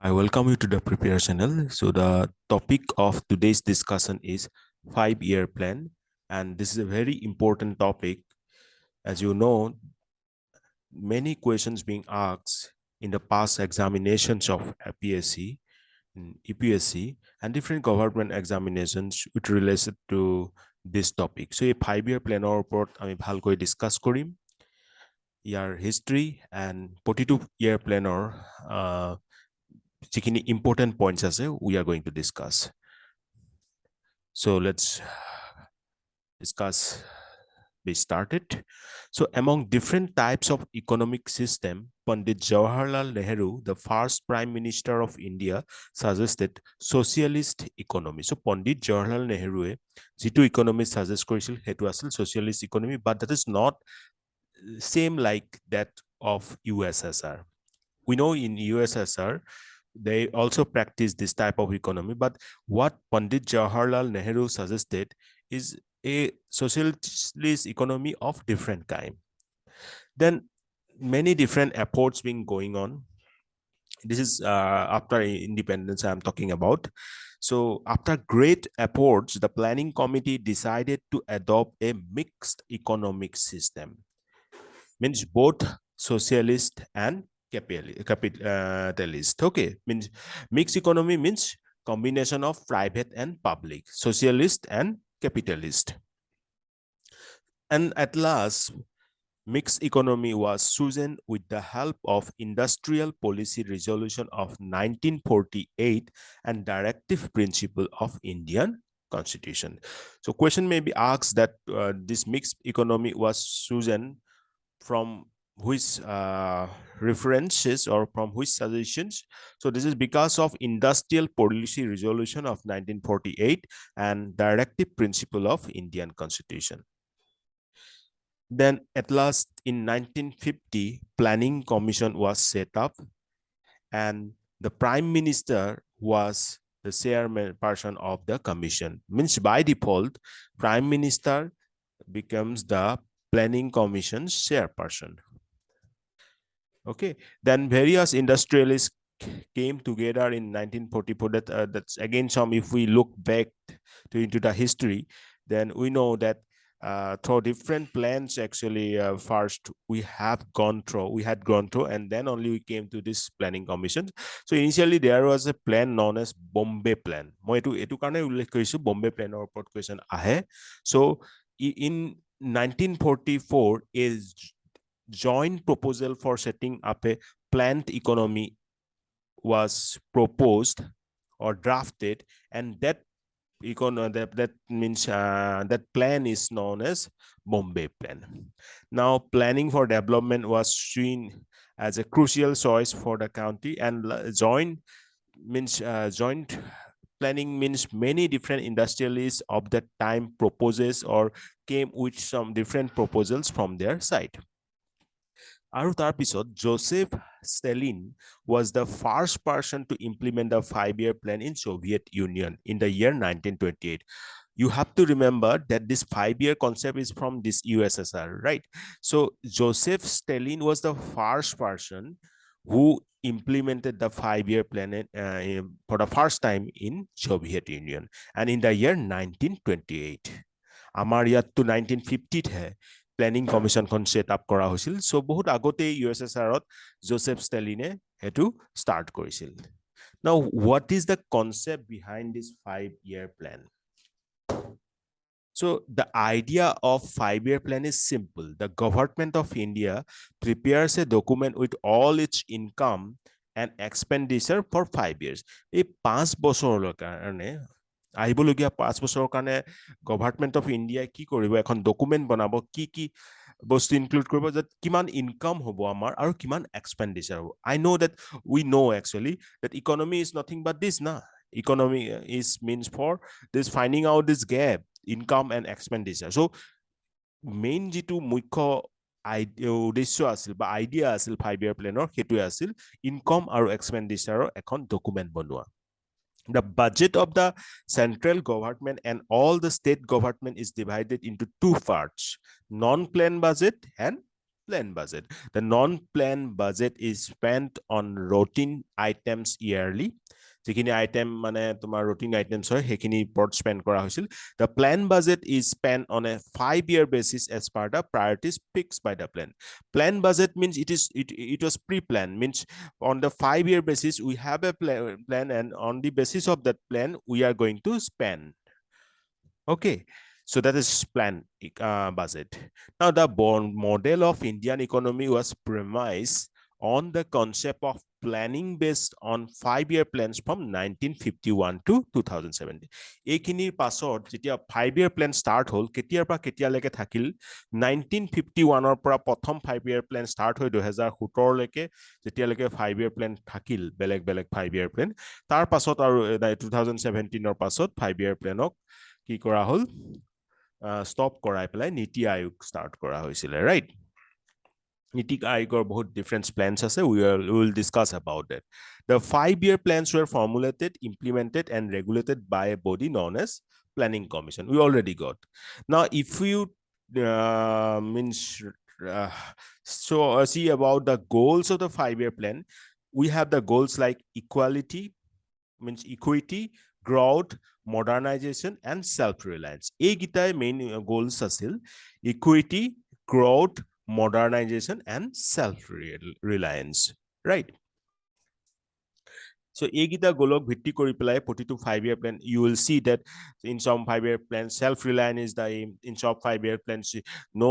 I welcome you to the Prepare channel. So the topic of today's discussion is 5-year plan, and this is a very important topic. As you know, many questions being asked in the past examinations of APSC, EPSC, and different government examinations which related to this topic. So a 5-year plan report আমি ভালকৈ discuss কৰিম ইয়াৰ history and প্ৰতিটো year planner যিখিনি important points আছে we are going to discuss. So let's discuss. Be started. So among different types of economic system, Pandit Jawaharlal Nehru, the first Prime Minister of India, suggested socialist economy. So Pandit Jawaharlal Nehru, jitu economy suggest korisil, hetu asil socialist economy, but that is not same like that of USSR. We know in USSR, they also practice this type of economy, but what Pandit Jawaharlal Nehru suggested is a socialist economy of different kind. Then many different efforts being going on. This is after independence I'm talking about. So after great efforts, the planning committee decided to adopt a mixed economic system. Means both socialist and capitalist. Okay, means mixed economy means combination of private and public, socialist and capitalist. And at last, mixed economy was chosen with the help of Industrial Policy Resolution of 1948 and Directive Principle of Indian Constitution. So question may be asked that this mixed economy was chosen from which references or from which suggestions. So this is because of Industrial Policy Resolution of 1948 and Directive Principle of Indian Constitution. Then at last in 1950, Planning Commission was set up and the Prime Minister was the chairperson of the commission. Means by default, Prime Minister becomes the Planning Commission's chairperson. Okay, then various industrialists came together in 1944. That's again some, if we look back into the history, then we know that through different plans actually first we had gone through and then only we came to this planning commission. So initially there was a plan known as Bombay plan. Moi etu karone ullekh korisu Bombay plan or report question ahe. So in 1944 is joint proposal for setting up a planned economy was proposed or drafted, and that means that plan is known as Bombay plan. Now planning for development was seen as a crucial choice for the country, and joint planning means many different industrialists of that time proposes or came with some different proposals from their side. আৰু তাৰ পিছত Joseph Stalin was the first person to implement the 5-year plan in Soviet Union in the year 1928. You have to remember that this 5-year concept is from this USSR, right? So Joseph Stalin was the first person who implemented the 5-year plan for the first time in Soviet Union, and in the year 1928. আমাৰ ইয়াততো 1950 হে planning কমিশনখন set up কৰা হৈছিল। So বহুত আগতে ইউএসএসআৰত Joseph ষ্টেলিনে হেতু start কৰিছিল। Now what is the concept behind this 5-year plan? So the idea of 5-year plan is simple. The government of India prepares a document with all its income and expenditure for 5 years. এই 5 বছৰৰ কাৰণে আহিবলগীয়া 5 বছৰৰ কাৰণে government of India কি কৰিব, এখন document বনাব, কি কি বস্তু ইনক্লুড কৰিব, যে কিমান ইনকাম হ'ব আমাৰ আৰু কিমান এক্সপেন্ডিচাৰ হ'ব। I know that we know actually that economy is nothing but this na. Economy is means for this finding out this gap, income and expenditure. So main jitu মুখ্য উদ্দেশ্য আছিল বা আইডিয়া আছিল 5-year প্লেনৰ, সেইটোৱে আছিল ইনকাম আৰু এক্সপেন্ডিচাৰৰ এখন ডকুমেন্ট বনোৱা। The budget of the central government and all the state government is divided into two parts, non-plan budget and planned budget. The non-planned budget is spent on routine items yearly. যিখিনি item মানে তোমাৰ routine items হয় সেইখিনি পৰত spend কৰা হৈছিল. The planned budget is spent on a 5-year basis as per the priorities fixed by the plan. Planned budget means it was pre-planned, means on the 5-year basis we have a plan and on the basis of that plan we are going to spend. Okay, so that is planned budget. Now the model of Indian economy was premised on the concept of planning based on 5-year plans from 1951 to 2017. এইখিনিৰ পাছত যেতিয়া 5-year plan start হল কেতিয়াৰ পৰা কেতিয়ালৈকে থাকিল 1951 ৰ পৰা প্ৰথম 5-year plan start হৈ 2017 লৈকে যেতিয়ালৈকে 5-year plan থাকিল বেলেগ 5-year plan তাৰ পাছত আৰু 2017 ৰ পাছত 5-year planক কি কৰা হল stop কৰাই পেলাই নীতি আয়োগ start কৰা হৈছিল, right? Niti Ayogor bahut different plans ase. We will discuss about that. The 5-year plans were formulated, implemented, and regulated by a body known as Planning Commission. We already got. Now, if you see about the goals of the 5-year plan, we have the goals like equality, means equity, growth, modernization, and self-reliance. Eigitai main goals asil equity, growth, modernization, and self-reliance, right? So egita golok bhitti kori pelai protitu 5-year plan you will see that in some 5-year plans self-reliance is the aim. In some 5-year plans no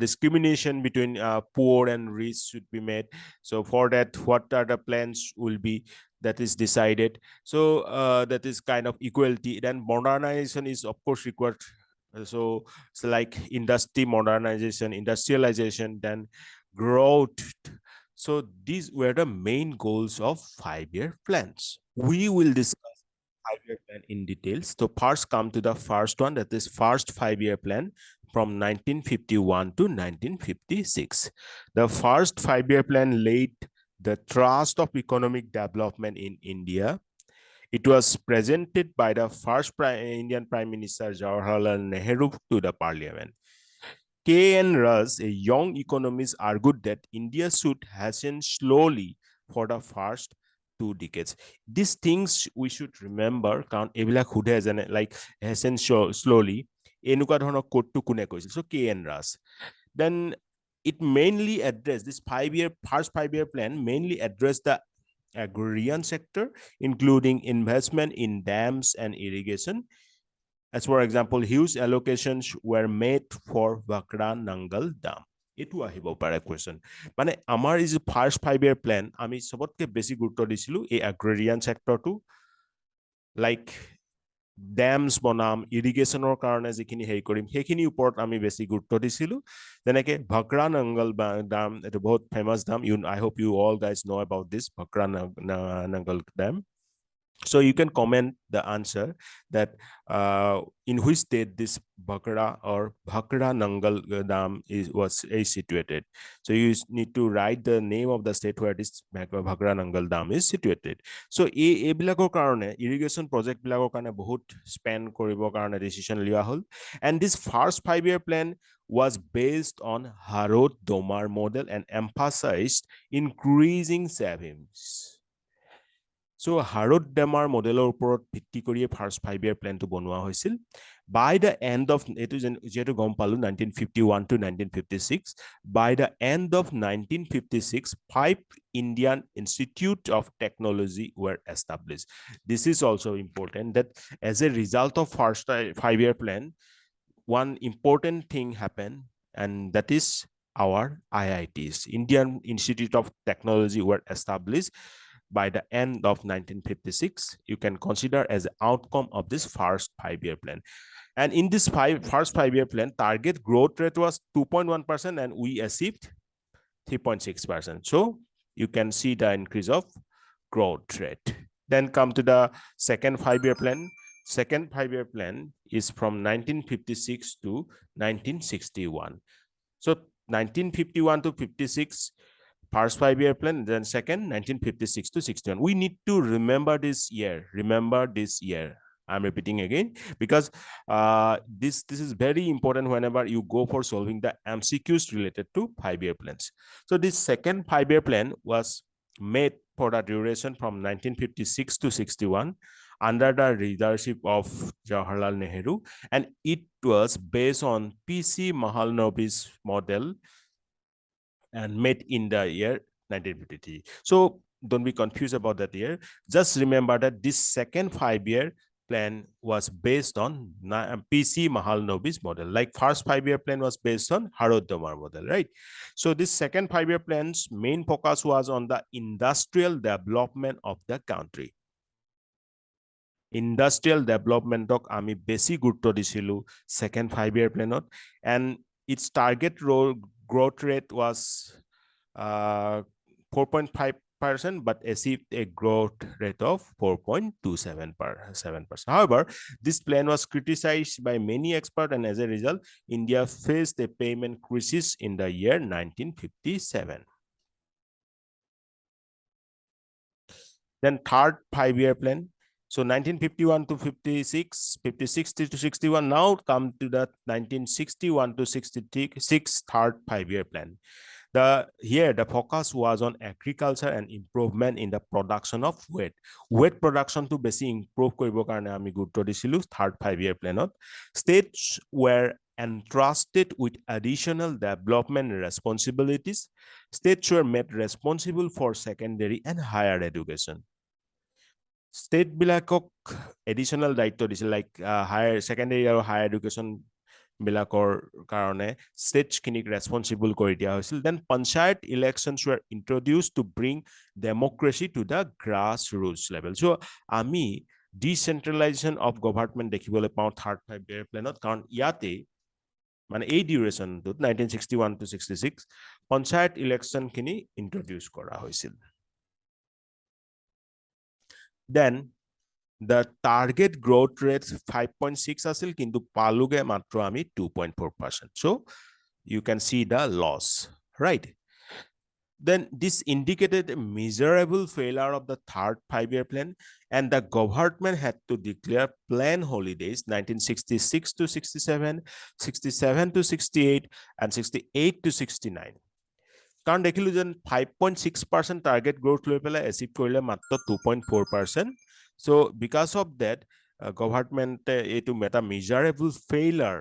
discrimination between poor and rich should be made. So for that what are the plans will be that is decided. So that is kind of equality. Then modernization is of course required. So it's like industry modernization, industrialization, then growth. So these were the main goals of 5-year plans. We will discuss 5-year plan in details. So first come to the first one, that is first 5-year plan from 1951 to 1956. The first 5-year plan laid the thrust of economic development in India. It was presented by the first Indian Prime Minister Jawaharlal Nehru to the parliament. K.N. Russ, a young economist, argued that India should hasten slowly for the first 2 decades. These things we should remember, like hasten slowly. So K.N. Russ. Then it mainly addressed this first 5-year plan mainly addressed the agrarian sector, including investment in dams and irrigation. As for example, huge allocations were made for Bhakra Nangal Dam. Etu ahibo pare question. Mane amar is first 5-year plan ami sobotke besi gurutto disilu ei agrarian sector to, like dams bonam, irrigation or karone jikhini hei korim hekhini uport ami besi gurutto disilu. Jeneke Bhakra Nangal Dam, etu bahut famous dam. I hope you all guys know about this Bhakra Nangal Dam. So you can comment the answer that in which state this Bhakra or Bhakra Nangal Dam was situated. So you need to write the name of the state where this Bhakra Nangal Dam is situated. So ebilakor karone irrigation project bilakor karone bahut spend koribo karone decision liya hol. And this first 5-year plan was based on Harod Domar model and emphasized increasing savings. So Harod Domar modelor upor ভিত্তি কৰি first 5-year plan to বনোৱা হৈছিল. By the end of 1951 to 1956, by the end of 1956, 5 Indian Institute of Technology were established. This is also important that as a result of first 5-year plan, one important thing happened, and that is our IITs, Indian Institute of Technology, were established by the end of 1956. You can consider as the outcome of this first 5-year plan. And in this first 5-year plan, target growth rate was 2.1% and we achieved 3.6%. So you can see the increase of growth rate. Then come to the second 5-year plan. Second 5-year plan is from 1956 to 1961. So 1951 to 56, first 5-year plan, then second 1956 to 61. We need to remember this year. Remember this year. I'm repeating again because this is very important whenever you go for solving the MCQs related to 5-year plans. So this second 5-year plan was made for the duration from 1956 to 61 under the leadership of Jawaharlal Nehru, and it was based on PC Mahalanobis model and made in the year 1953. So don't be confused about that year. Just remember that this second 5-year plan was based on PC Mahalanobis model. Like first 5-year plan was based on Harodamar model, right? So this second 5-year plan's main focus was on the industrial development of the country. Industrial developmentক আমি বেছি গুৰুত্ব দিছিলো second 5-year planত, and its target growth rate was 4.5%, but achieved a growth rate of 4.27%. However, this plan was criticized by many experts, and as a result, India faced a payment crisis in the year 1957. Then third 5-year plan. So 1951 to 56, 56 to 61, now come to the 1961 to 66 third 5-year plan. Here, the focus was on agriculture and improvement in the production of wheat. Wheat production to basic improve koribo karone ami gurutto disilu third 5-year planot. States were entrusted with additional development responsibilities. States were made responsible for secondary and higher education. State bilakok additional দায়িত্ব দিছিল, like higher secondary আৰু higher education বিলাকৰ কাৰণে states খিনিক responsible কৰি দিয়া হৈছিল. Then panchayat elections were introduced to bring democracy to the grassroots level. So আমি decentralization of government দেখিবলৈ পাওঁ third 5-year planত, কাৰণ ইয়াতে মানে এই ডিউৰেশ্যনটোত 1961 to 66 panchayat election খিনি introduce কৰা হৈছিল. Then the target growth rate 5.6 asil kintu paluge matro ami 2.4%. So you can see the loss, right? Then this indicated a miserable failure of the third 5-year plan, and the government had to declare plan holidays 1966 to 67, 67 to 68, and 68 to 69. কাৰণ দেখিলো যেন 5.6% target growth লৈ পেলাই achieve কৰিলে মাত্ৰ 2.4%. So because of that, government এইটো এটা measurable failure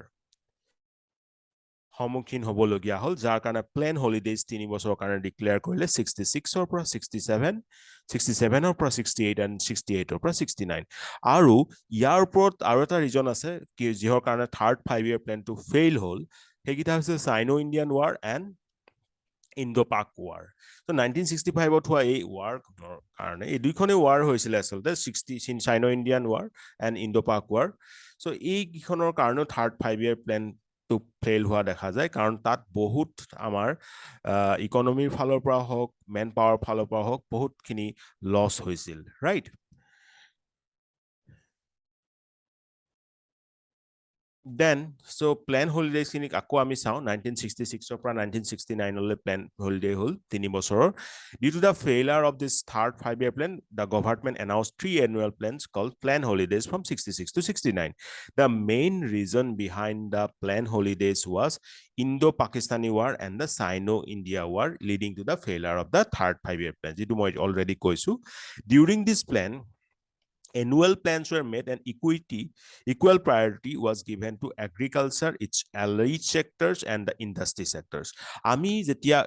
সন্মুখীন হ'বলগীয়া হ'ল, যাৰ কাৰণে প্লেন হলিডেজ 3 বছৰৰ কাৰণে ডিক্লেয়াৰ কৰিলে 66ৰ পৰা 67, 67ৰ পৰা 68, and 68ৰ পৰা 69. আৰু ইয়াৰ ওপৰত আৰু এটা ৰিজন আছে কি যিহৰ কাৰণে থাৰ্ড 5-year প্লেনটো ফেইল হ'ল, সেইকেইটা হৈছে Sino Indian war and Indo-Pak War. So 1965 হোৱা এই war কাৰণে এই দুইখনে war হৈছিল আসলতে, Sino-Indian War and Indo-Pak War. So এই কিখনৰ কাৰণে third 5-year plan to fail হোৱা দেখা যায়, কাৰণ তাত বহুত আমাৰ ইকনমিৰ ফালৰ পৰা হওক, মেন পাৱাৰ ফালৰ পৰা হওক, বহুতখিনি লছ হৈছিল, right? Then, so plan holidays খিনিক আকৌ আমি চাওঁ 1966 পৰা 1969 লৈ plan holiday হ'ল 3 বছৰৰ. Due to the failure of this third 5-year plan, the government announced 3 annual plans called plan holidays from 66 to 69. The main reason behind the plan holidays was Indo-Pakistani War and the Sino-India War, leading to the failure of the third 5-year plan. যিটো মই already কৈছো. During this plan, annual plans were made, and equal priority was given to agriculture, its allied sectors, and the industry sectors. আমি যেতিয়া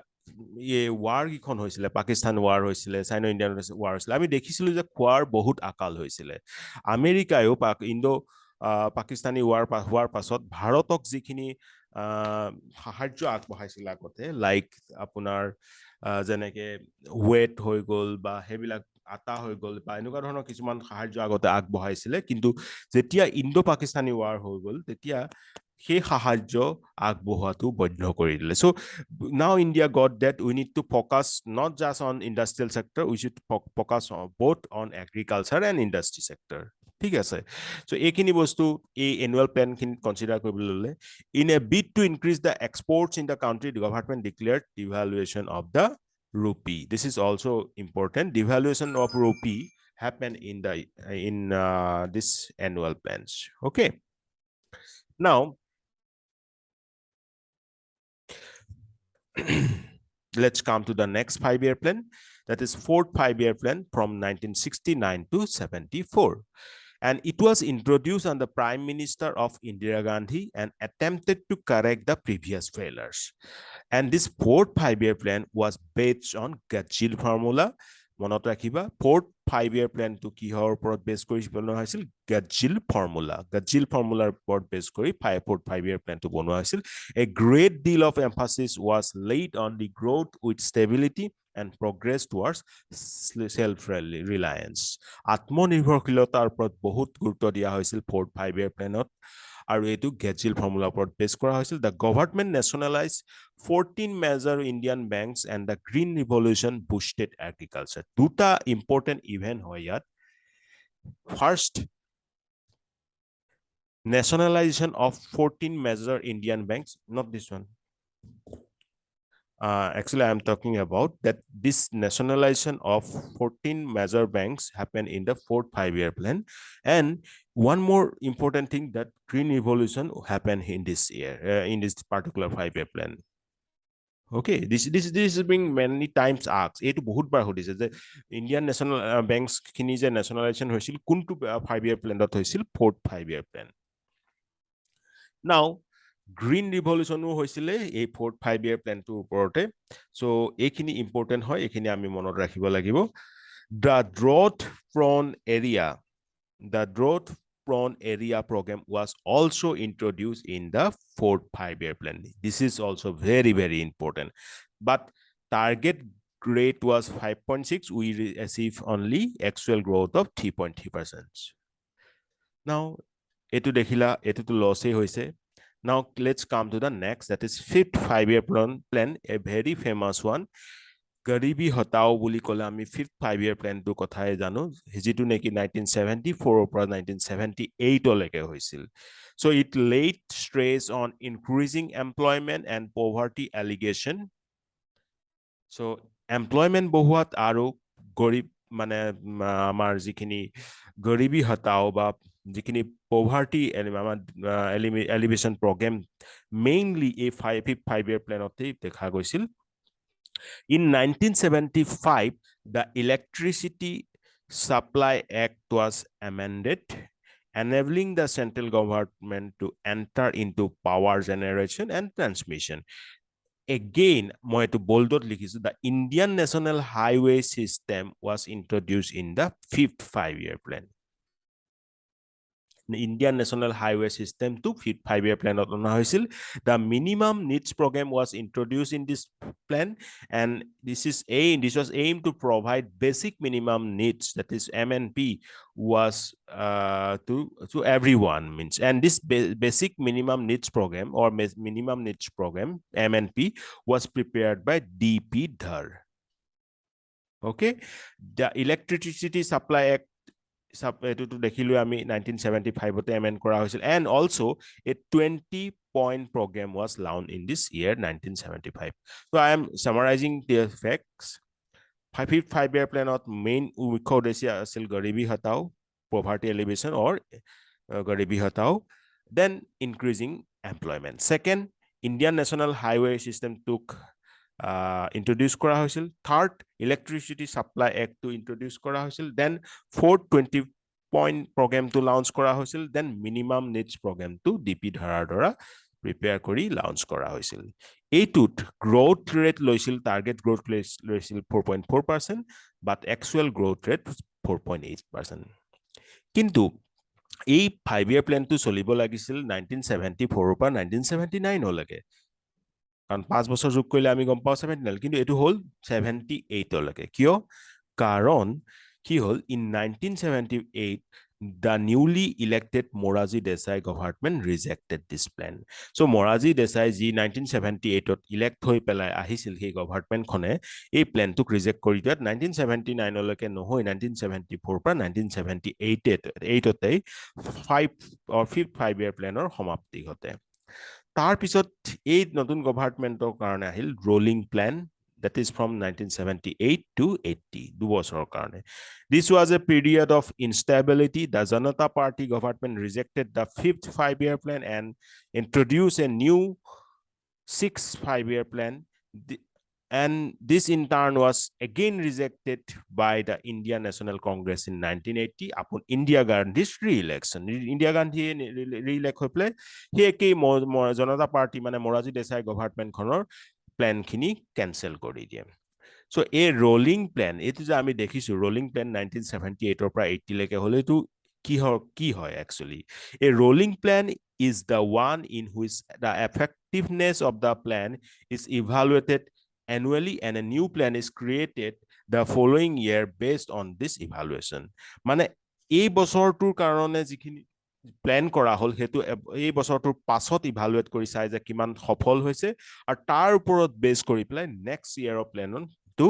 war কিখন হৈছিলে, Pakistan war হৈছিলে, চাইনো Indian war হৈছিলে, আমি দেখিছিলো যে খোৱাৰ বহুত আকাল হৈছিলে. আমেৰিকায়ো ইণ্ডো পাকিস্তানী war হোৱাৰ পাছত ভাৰতক যিখিনি সাহায্য আগবঢ়াইছিল আগতে, লাইক আপোনাৰ যেনেকে ৱেট হৈ গ'ল বা সেইবিলাক আটা হৈ গ'ল বা এনেকুৱা ধৰণৰ কিছুমান সাহায্য আগতে আগবঢ়াইছিলে, কিন্তু যেতিয়া ইণ্ডো পাকিস্তানী ৱাৰ হৈ গ'ল তেতিয়া সেই সাহায্য আগবঢ়োৱাটো বন্ধ কৰি দিলে. So now India got that we need to focus not just on industrial sector, we should focus on both on agriculture and industry sector. ঠিক আছে? So এইখিনি বস্তু এই annual plan খিনি কনসিডাৰ কৰিবলৈ ল'লে. In a bid to increase the exports in the country, the government declared devaluation of the rupee. This is also important. Devaluation of rupee happen in this annual plans. Okay. Now, let's come to the next 5-year plan. That is fourth 5-year plan from 1969 to 74. And it was introduced on the Prime Minister of Indira Gandhi and attempted to correct the previous failures. And this fourth 5-year plan was based on Gajil formula. মনত ৰাখিবা fourth 5-year plan to কিহৰ ওপৰত বেছ কৰি বনোৱা হৈছিল গজ্জিল ফৰ্মুলাৰ ওপৰত বেছ কৰি fourth 5-year plan to বনোৱা হৈছিল a great deal of emphasis was laid on the growth with stability and progress towards self-reliance আত্মনিৰ্ভৰশীলতাৰ ওপৰত বহুত গুৰুত্ব দিয়া হৈছিল fourth 5-year planত আৰু এটো গেজিল ফৰ্মুলাৰ ওপৰত বেছ কৰা হৈছিল the government nationalized 14 major Indian banks and the green revolution boosted agriculture দুটা important event হয় ইয়াত first nationalization of 14 major Indian banks not this one actually I am talking about that this nationalization of 14 major banks happened in the fourth 5-year plan and one more important thing that green revolution happened in this year in this particular 5-year plan okay this is being many times asked etu bahut bar hodise je Indian national banks khini je nationalization hoisil kuntu 5-year plan dot hoisil fourth 5-year plan now green revolution hoisile ei fourth 5-year plan to uporote so ekhini important hoy ekhini ami monot rakhibo lagibo the drought prone area program was also introduced in the fourth 5-year plan this is also very very important but target rate was 5.6 we achieved only actual growth of 3.3% now etu dekhila etu to loss e hoise now let's come to the next that is fifth 5-year plan a very famous one Garibi Hatao বুলি কলে আমি fifth 5-year plan to কথাই জানো যেটো নেকি 1974 পৰা 1978 লৈকে হৈছিল so it laid stress on increasing employment and poverty allegation so employment বহুৱাত আৰু গৰিব মানে আমাৰ যিখিনি গৰিবি হটাও বা যিখিনি poverty alleviation program mainly a fifth 5-year plan অতে দেখা গৈছিল In 1975, the Electricity Supply Act was amended, enabling the central government to enter into power generation and transmission. Again, moi to boldot likhisu the Indian National Highway System was introduced in the fifth 5-year plan. The Indian National Highway System to fifth 5-year plan the minimum needs program was introduced in this plan and this was aimed to provide basic minimum needs that is MNP was to everyone means and this basic minimum needs program or minimum needs program MNP was prepared by DP Dhar okay the Electricity Supply Act to দেখিলো আমি 1975 তে amend কৰা হৈছিল and also a 20-point program was launched in this year 1975 so I am summarizing the facts fifth 5-year plan of main মুখ্য উদ্দেশ্য আছিল গৰিবি হটাও poverty alleviation or গৰিবি হটাও then increasing employment second Indian National Highway System took introduced kora hoisil third Electricity Supply Act to introduce kora hoisil then fourth 20-point program to launch kora hoisil then minimum needs program to DP Dharar dora prepare kori launch kora hoisil etut growth rate loisil target growth rate loisil 4.4% but actual growth rate was 4.8% kintu এই 5-year plan to চলিব লাগিছিল 1974 পৰা 1979 হলকে কাৰণ 5 বছৰ যোগ কৰিলে আমি গম পাও 79 কিন্তু এটো হল 78 লৈকে কিয় কাৰণ কি হল in 1978 the newly elected Moraji Desai government rejected this plan so Moraji Desai ji 1978 to elect হৈ পেলাই আহিছিল সেই গভৰ্ণমেণ্ট খনে এই প্ল্যান টুক ৰিজেক্ট কৰি দিয়াত 1979 লৈকে নহয় 1974 পৰা 1978 তে 5 or 5th 5-year plaনৰ সমাপ্তি ঘটে তাৰ পিছত এই নতুন গভৰ্ণমেণ্টৰ কাৰণে আহিল rolling plan That is from 1978 to 80. 2 বছৰৰ কাৰণে. This was a period of instability. The Janata Party government rejected the 5th five-year plan and introduced a new 6th five-year plan. And this in turn was again rejected by the Indian National Congress in 1980 upon Indira Gandhi's re-election. Indira Gandhi re-elect হৈ পেলাই সেই একেই জনতা party মানে Morarji Desai government খনৰ plan খিনি cancel কৰি দিয়ে. So a rolling plan, এইটো যে আমি দেখিছো rolling plan 1978 ৰ পৰা 80 লৈকে হলে তো কি হয় actually. A rolling plan is the one in which the effectiveness of the plan is evaluated annually and a new plan is created the following year based on this evaluation. মানে এই বছৰটোৰ কাৰণে যিখিনি প্ল্যান কৰা হল হেতু এই বছৰটোৰ পাছত ইভালুয়েট কৰি চাই যে কিমান সফল হৈছে আৰু তাৰ ওপৰত বেস কৰি প্লাই next year of plan to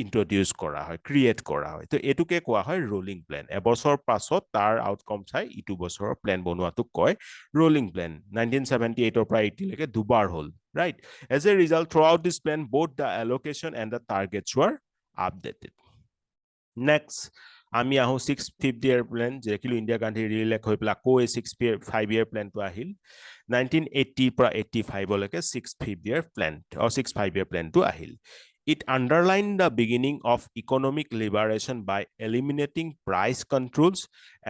introduce কৰা হয় ক্ৰিয়েট কৰা হয় তো এটুকে কোৱা হয় ৰোলিং প্ল্যান এবছৰ পাছত তাৰ আউটকাম চাই ইটু বছৰৰ প্ল্যান বনোৱাটোক কয় ৰোলিং প্ল্যান 1978 ৰ পৰা 80 লৈকে দুবাৰ হল right as a result throughout this plan both the allocation and the targets were updated. Next আমি আহো 6th 5th year plan যেকিলো ইন্ডিয়া গান্ধী ৰি-ইলেক্ট হৈ পেলাই আকৌ 6th 5-year plan তো আহিল 1980 পৰা 85 লৈকে 6th 5th year plan or 6th 5-year plan to ahil. It underlined the beginning of economic liberation by eliminating price controls,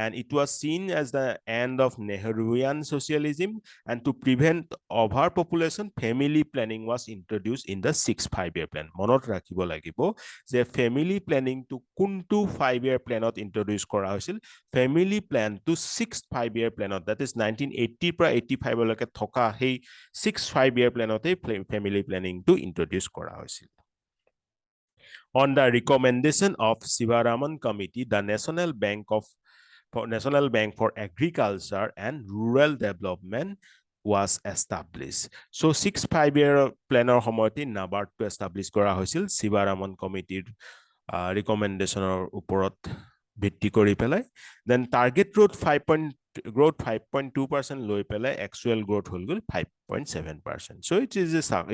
and it was seen as the end of Nehruvian socialism. And to prevent overpopulation, family planning was introduced in the 6th 5-year plan. Monot rakhibo lagibo je family planning to kuntu 5-year planot introduce kora hoisil family plan to 6th 5-year planot that is 1980 পৰা 85 লৈকে থকা সেই 6th 5-year planot family planning to introduce kora hoisil. On the recommendation of Sivaraman Committee, the National Bank for Agriculture and Rural Development was established. So 6th 5-year plan or সময়তে NABARD to establish কৰা হৈছিল Sivaraman Committee recommendation or ওপৰত ভিত্তি কৰি পেলাই then target growth 5.2% লৈ পেলাই actual growth hall goal 5.7%. So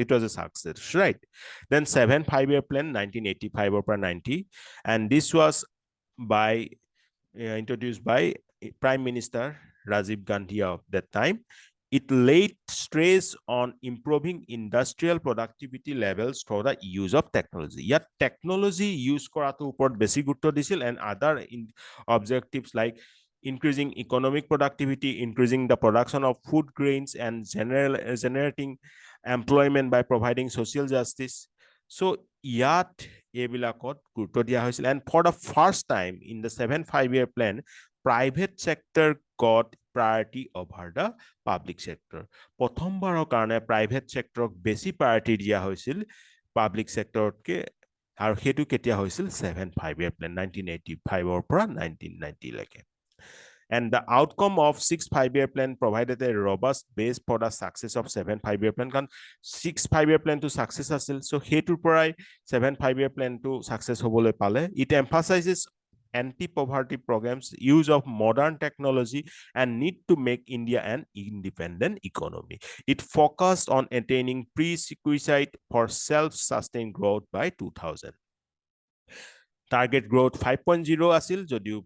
it was a success, right? Then 7th 5-year plan 1985 or 90 and this was introduced by Prime Minister Rajiv Gandhi of that time. It laid stress on improving industrial productivity levels through the use of technology. Yet technology use korato upor besi gurutto disil and other objectives like increasing economic productivity, increasing the production of food grains, and generating employment by providing social justice. So yat ebilakot gurutto dia hoisil and for the first time in the 7th 5-year plan private sector got priority over the public sector. প্ৰথমবাৰৰ কাৰণে private sector বেছি priority দিয়া হৈছিল public sector কে আৰু হেতু কেতিয়া হৈছিল 7th 5-year plan 1985 ৰ পৰা 1990 লৈকে. And the outcome of 6th 5-year plan provided a robust base for the success of 7th 5-year plan. Kan 6th 5-year plan to success asil. So hetur porai 7th 5-year plan to success hobole pale. It emphasizes anti-poverty programs, use of modern technology, and need to make India an independent economy. It focused on attaining prerequisite for self-sustained growth by 2000. Target growth 5.0 asil jodiu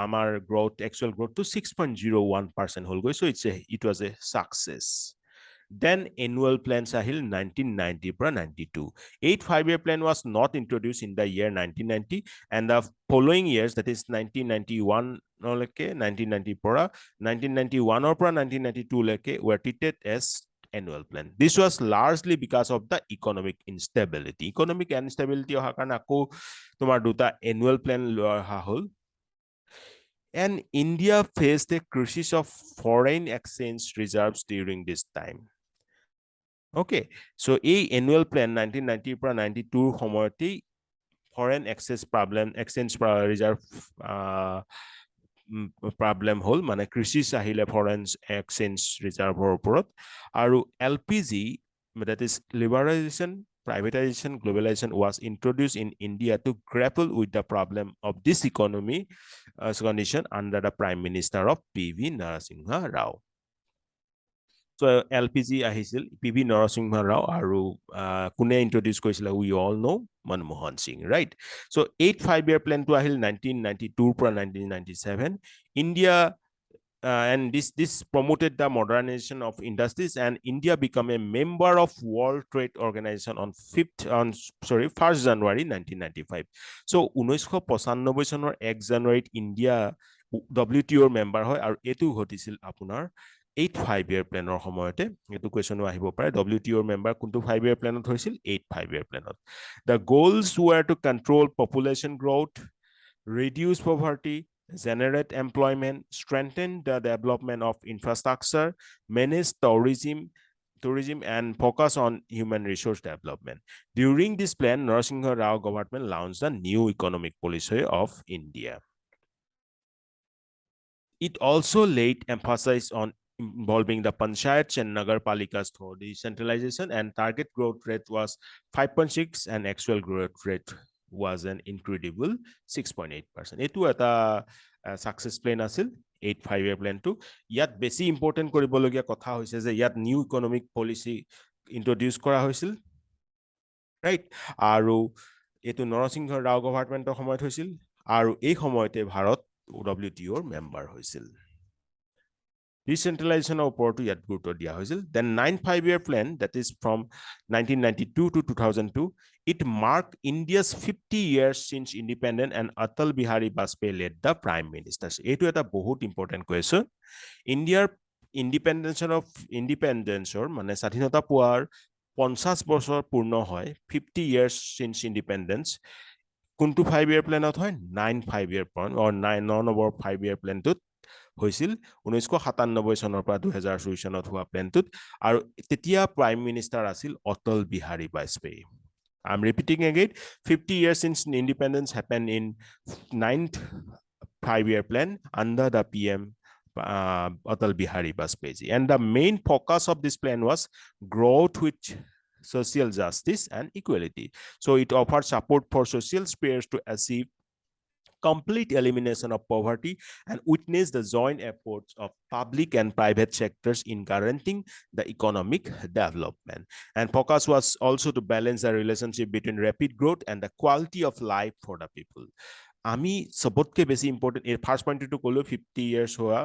amar growth actual growth to 6.01% hol goi so it was a success. Then annual plans ahil 1990 para 92. 8th 5-year plan was not introduced in the year 1990 and the following years that is 1991 leke 1990 para 1991 or para 1992 leke were treated as annual plan. This was largely because of the economic instability. Economic instability ohar karone ako tomar duta annual plan loha hol. And India faced a crisis of foreign exchange reserves during this time. Okay, so a annual plan 1990 পৰা 92 সময়তে foreign exchange reserve problem hol মানে crisis ahile foreign exchange reserve oporot aru LPG that is liberalization privatization globalization was introduced in India to grapple with the problem of this economy condition under the Prime Minister of PV Narasimha Rao. So LPG আহিছিল PV Narasimha Rao আৰু কোনে introduce কৰিছিল we all know Manmohan Singh, right? So 8 5-year plan to আহিল 1992 পৰা 1997. India and this promoted the modernization of industries, and India became a member of World Trade Organization on 1st January 1995. So 1995 চনৰ 1 জানুৱাৰীত India WTO member হয় আৰু এটো ঘটিছিল আপোনাৰ 8 5-year প্লেনৰ সময়তে এটো কোৱেশ্চনো আহিব পাৰে WTO মেম্বাৰ কোনটো 5-year প্লেনত হৈছিল 8 5-year প্লেনত the goals were to control population growth, reduce poverty, generate employment, strengthen the development of infrastructure, manage tourism and focus on human resource development. During this plan, Narasimha Rao government launched a new economic policy of India. It also laid emphasis on involving the panchayats and nagarpalikas through decentralization, and target growth rate was 5.6 and actual growth rate was an incredible 6.8%. Etu eta success plan asil 8 5-year plan to yat besi important koribologia kotha hoise je yat new economic policy introduce kora hoisil, right? Aru etu Narasimha Rao government সময়ত হৈছিল আৰু এই সময়তে Bharat WTO member হৈছিল decentralization ওপৰতো ইয়াত গুৰুত্ব দিয়া হৈছিল then 9 5-year plan that is from 1992 to 2002 it marked India's 50 years since independence and Atal Bihari Vajpayee led the prime minister. Etu eta বহুত important question. Indiaৰ independence মানে স্বাধীনতা পোৱাৰ 50 বছৰ পূৰ্ণ হয় 50 years since independence কোনটো 5-year planত হয় 9 5-year plan or 9 number 5-year planটোত হৈছিল 1997 চনৰ পৰা 2004 চনত হোৱা প্লেনটোত আৰু তেতিয়া প্ৰাইম মিনিষ্টাৰ আছিল Atal Bihari Vajpayee. I'm repeating again, 50 years since independence happened in 9th 5-year plan under the PM Atal Bihari Vajpayee. And the main focus of this plan was growth with social justice and equality. So it offered support for social spheres to achieve complete elimination of poverty and witness the joint efforts of public and private sectors in guaranteeing the economic development. And focus was also to balance the relationship between rapid growth and the quality of life for the people. Ami sabotke besi important first point to kolo 50 years hoa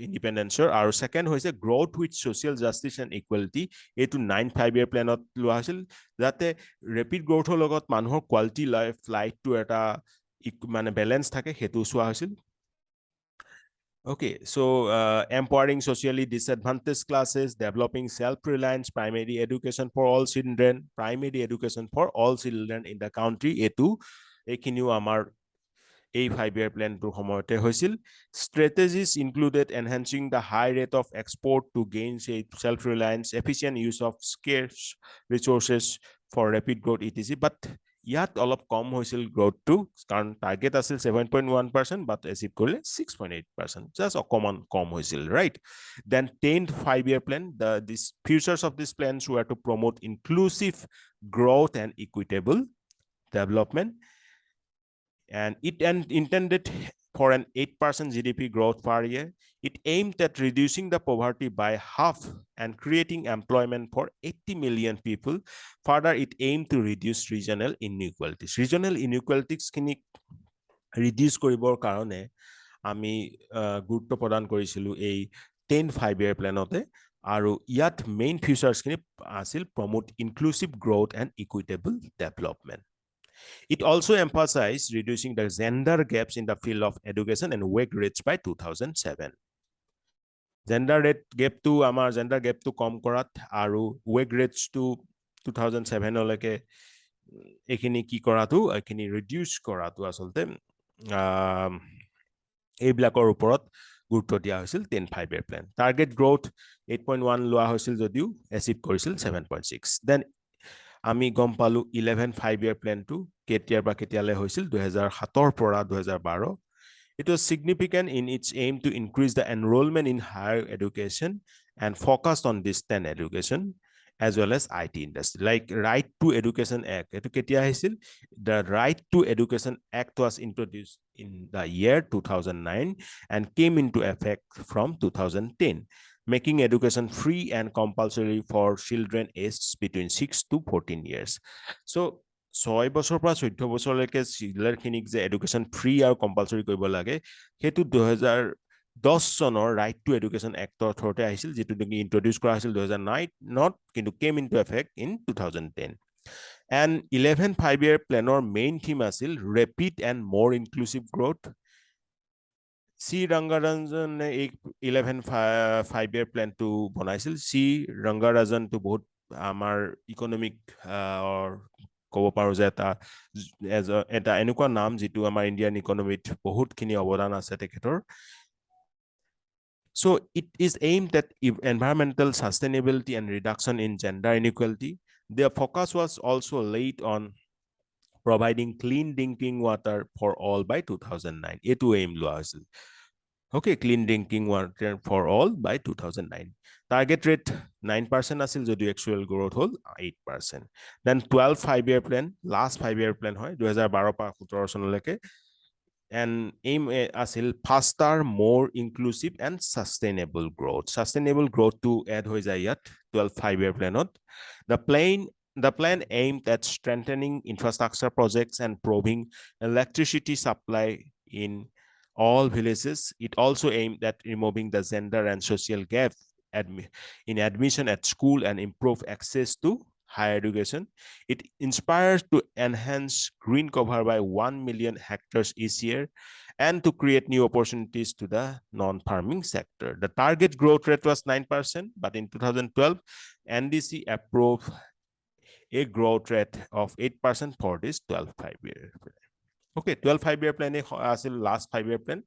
independence আৰু second হৈছে growth with social justice and equality এটো 9 5-year planত লোৱা হৈছিল যাতে rapid growth লগত মানুহৰ quality life to এটা মানে ব্যালেন্স থাকে হেতু সোয়া হৈছিল Okay, so empowering socially disadvantaged classes, developing self-reliance, primary education for all children in the country etu ekhiniu amar a 5-year plan to সময়তে হৈছিল strategies included enhancing the high rate of export to gain self-reliance, efficient use of scarce resources for rapid growth etc. But ইয়াত অলপ কম হৈছিল growth two কাৰণ target আছিল 7.1% but achieve কৰিলে 6.8%, just অকমান কম হৈছিল, right? Then 10th 5-year plan, these features of this plans were to promote inclusive growth and equitable development, and it intended for an 8% GDP growth per year. It aimed at reducing the poverty by half and creating employment for 80 million people. Further, it aimed to reduce regional inequalities. Regional inequalities kini reduce koribor karone ami gurutto prodan korisilu ei 10 5-year planote aru yat main features kini asil promote inclusive growth and equitable development. It also emphasized reducing the gender gaps in the field of education and wage rates by 2007. Gender gap to কম কৰাত আৰু wage rates to 2007 লকে এখিনি কি কৰাটো এখিনি reduce কৰাটো আসলতে এই ব্লকৰ ওপৰত গুৰুত্ব দিয়া হৈছিল 10 5-year plan. Target growth 8.1 লোৱা হৈছিল যদিও achieve কৰিছিল 7.6. Then আমি গম পালো 11 5-year plan to কেতিয়াৰ বা কেতিয়ালে হৈছিল 2007 পৰা 2012. It was significant in its aim to increase the enrollment in higher education and focused on distance education as well as IT industry. Like Right to Education Act. The Right to Education Act was introduced in the year 2009 and came into effect from 2010. making education free and compulsory for children aged between 6 to 14 years. So 6 বছৰ পৰা 14 বছৰলৈকে চিলড্ৰেনখিনিক যে education free আৰু compulsory কৰিব লাগে সেইটো 2010 চনৰ right to education actor থ্ৰুতে আহিছিল যেটো নেকি ইন্ট্ৰোডিউস কৰা হৈছিল 2009 কিন্তু came into effect in 2010 and 11 5-year planor main theme আছিল rapid and more inclusive growth. C Rangarajan 11 5-year plan to bonaisil. C Rangarajan to both our economic or ক'ব পাৰো যে এটা এনেকুৱা নাম যেটো আমাৰ ইন্ডিয়ান ইকনমিত বহুত খিনি অৱদান আছে তেখেতৰ So it is aimed at environmental sustainability and reduction in gender inequality. Their focus was also laid on providing clean drinking water for all by 2009. A2 aim laws. Okay, clean drinking water for all by 2009. Target rate 9% asil jodi actual growth hol 8%. Then 12 5-year plan, last 5-year plan hoy 2012 pa 17 sonoleke. And aim asil faster, more inclusive and sustainable growth. Sustainable growth to add hoi jay yat 12 5-year planot. The plan aimed at strengthening infrastructure projects and improving electricity supply in all villages. It also aimed at removing the gender and social gap in admission at school and improve access to higher education. It inspires to enhance green cover by 1 million hectares each year and to create new opportunities to the non-farming sector. The target growth rate was 9%, but in 2012, NDC approved a growth rate of 8% for this 12 5-year plan. Okay, 12 5-year plan is the last 5-year plan.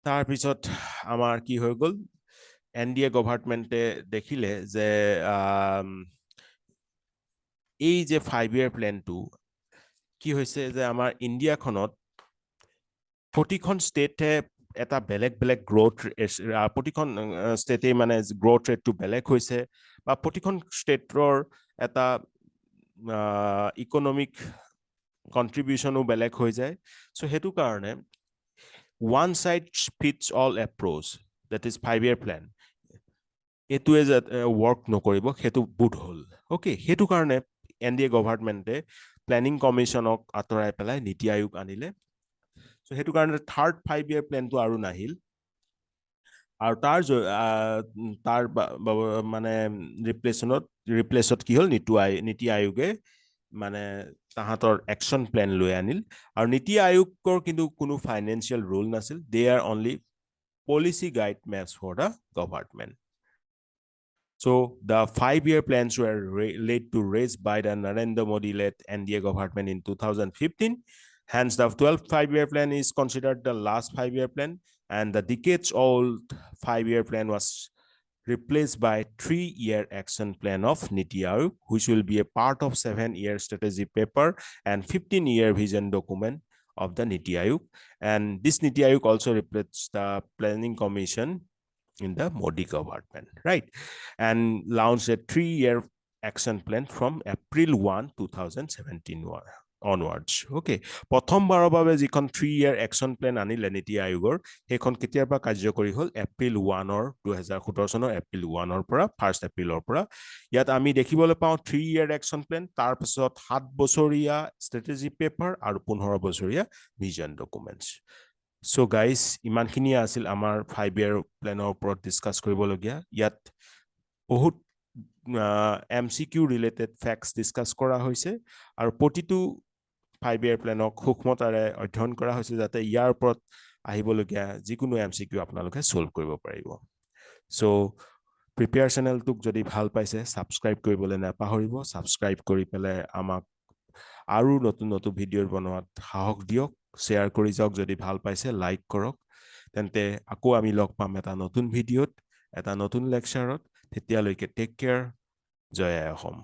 Tar pisot amar ki hoy gol NDA government dekhile je এই যে 5-year plan to কি হৈছে যে আমাৰ India খনত প্ৰতিখন ষ্টেটে এটা বেলেগ বেলেগ গ্ৰোথ প্ৰতিখন ষ্টেটে মানে গ্ৰোথ ৰেট টু বেলেগ হৈছে বা প্ৰতিখন ষ্টেটৰ এটা ইকোনমিক কন্ট্ৰিবিউশনো বেলেগ হৈ যায় সো হেতু কাৰণে one size fits all approach, that is 5-year plan. Etu is work no koribo, hetu bud hol. Okay, hetu karne NDA government planning commission ok atorai pelai niti ayog anile. So hetu karne third 5-year plan to aru nahil. Ar tar mane replaceot ki hol niti ayoge মানে তাহাতৰ action plan লৈ আনিল আৰু নীতি আয়োগৰ কিন্তু কোনো financial rule নাছিল they are only policy guidelines for the government. So the 5-year plans were laid to raise by the Narendra Modi led NDA government in 2015. Hence the 12th 5-year plan is considered the last 5-year plan and the decades old 5-year plan was replaced by 3-year action plan of Niti Aayog, which will be a part of 7-year strategy paper and 15-year vision document of the Niti Aayog. And this Niti Aayog also replaces the planning commission in the Modi government, right? And launched a 3-year action plan from April 1, 2017 onwards. Okay, প্ৰথম বাৰৰ বাবে যিখন 3-year action plan আনিলে নীতি আয়োগৰ হেখন কেতিয়াৰ পৰা কাৰ্যকৰী হল এপ্ৰিল 1 ৰ 2017 চনৰ এপ্ৰিল 1 ৰ পৰা 1 এপ্ৰিলৰ পৰা ইয়াত আমি দেখিবলৈ পাওঁ 3-year action plan তাৰ পিছত 7 বছৰীয়া strategy paper আৰু 15 বছৰীয়া vision documents. So guys, ইমানখিনি আছিল আমাৰ 5-year planৰ ওপৰত ডিসকাস কৰিবলগীয়া ইয়াত বহুত MCQ related facts ডিসকাস কৰা হৈছে আৰু প্ৰতিটো 5-year planক খুকমতাৰে অধ্যয়ন কৰা হৈছে যাতে ইয়াৰ ওপৰত আহিবলগীয়া যিকোনো MCQ আপোনালোকে সলভ কৰিব পাৰিব সো প্ৰিপেয়াৰ চেনেলটোক যদি ভাল পাইছে সাবস্ক্ৰাইব কৰিবলৈ নাপাহৰিব সাবস্ক্ৰাইব কৰি পেলে আমাক আৰু নতুন নতুন ভিডিঅ বনোৱাত সাহস দিয়ক শেয়াৰ কৰি যাওক যদি ভাল পাইছে লাইক কৰক তেন্তে আকৌ আমি লগ পাম এটা নতুন ভিডিঅত এটা নতুন লেকচাৰত তেতিয়ালৈকে টেক কেয়াৰ জয় অসম